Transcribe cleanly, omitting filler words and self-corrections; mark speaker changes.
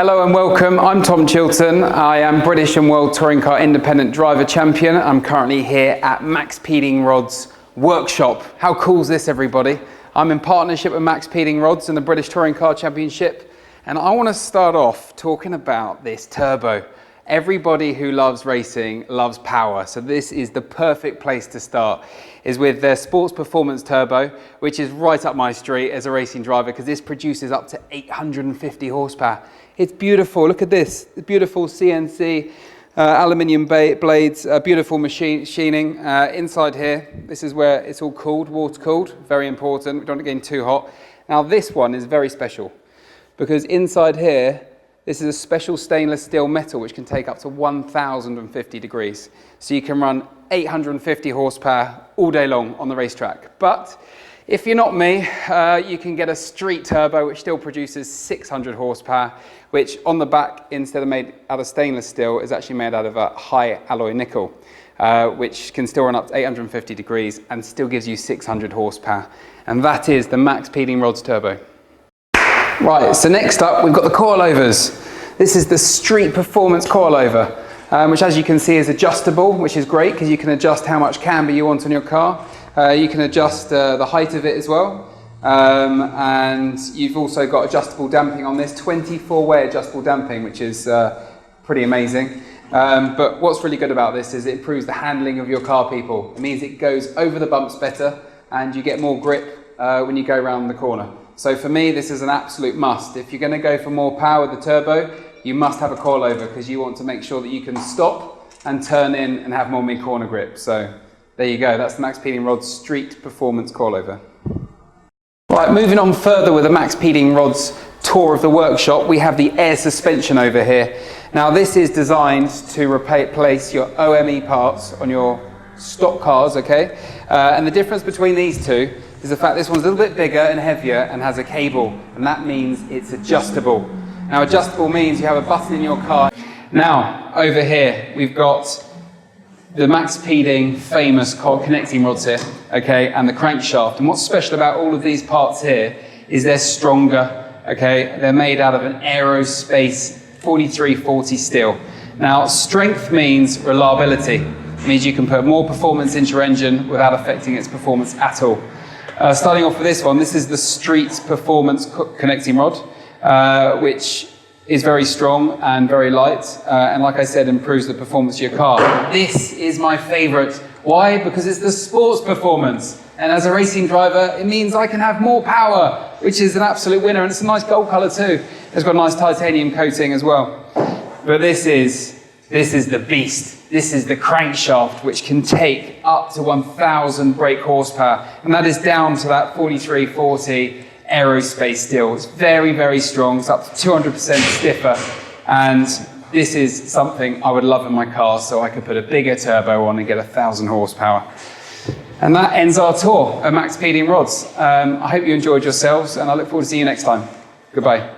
Speaker 1: Hello and welcome, I'm Tom Chilton. I am British and World Touring Car Independent Driver Champion. I'm currently here at MaXpeedingRods Workshop. How cool is this, everybody? I'm in partnership with MaXpeedingRods and the British Touring Car Championship, and I want to start off talking about this turbo. Everybody who loves racing loves power, so this is the perfect place to start, is with their Sports Performance Turbo, which is right up my street as a racing driver because this produces up to 850 horsepower. It's beautiful, look at this, the beautiful CNC aluminium blades, beautiful machining. Inside here, this is where it's all cooled, water cooled, very important, we don't want it getting too hot. Now this one is very special because inside here, this is a special stainless steel metal which can take up to 1050 degrees. So you can run 850 horsepower all day long on the racetrack. But if you're not me, you can get a street turbo which still produces 600 horsepower, which on the back, instead of made out of stainless steel, is actually made out of a high alloy nickel, which can still run up to 850 degrees and still gives you 600 horsepower. And that is the MaXpeedingRods Turbo. Right, so next up we've got the coilovers. This is the Street Performance coilover, which as you can see is adjustable, which is great because you can adjust how much camber you want on your car. You can adjust the height of it as well. And you've also got adjustable damping on this, 24-way adjustable damping, which is pretty amazing. But what's really good about this is it improves the handling of your car, people. It means it goes over the bumps better and you get more grip when you go around the corner. So for me, this is an absolute must. If you're going to go for more power with the turbo, you must have a coilover because you want to make sure that you can stop and turn in and have more mid-corner grip. So there you go, that's the MaXpeedingRods Street Performance coilover. Right, moving on further with the MaXpeedingRods tour of the workshop, we have the air suspension over here. Now this is designed to replace your OME parts on your stock cars, okay? And the difference between these two is the fact this one's a little bit bigger and heavier and has a cable, and that means it's adjustable. Now adjustable means you have a button in your car. Now over here we've got the MaXpeeding famous connecting rods here, okay, and the crankshaft. And what's special about all of these parts here is they're stronger, okay? They're made out of an aerospace 4340 steel. Now strength means reliability. It means you can put more performance into your engine without affecting its performance at all. Starting off with this one, this is the Street Performance connecting rod, which is very strong and very light, and like I said, improves the performance of your car. This is my favorite. Why? Because it's the Sports Performance, and as a racing driver, it means I can have more power, which is an absolute winner, and it's a nice gold color too. It's got a nice titanium coating as well. But this is the beast. This is the crankshaft, which can take up to 1000 brake horsepower, and that is down to that 4340 aerospace steel. It's very, very strong. It's up to 200% stiffer, and this is something I would love in my car, so I could put a bigger turbo on and get 1000 horsepower. And that ends our tour at MaXpeedingRods. I hope you enjoyed yourselves, and I look forward to seeing you next time. Goodbye.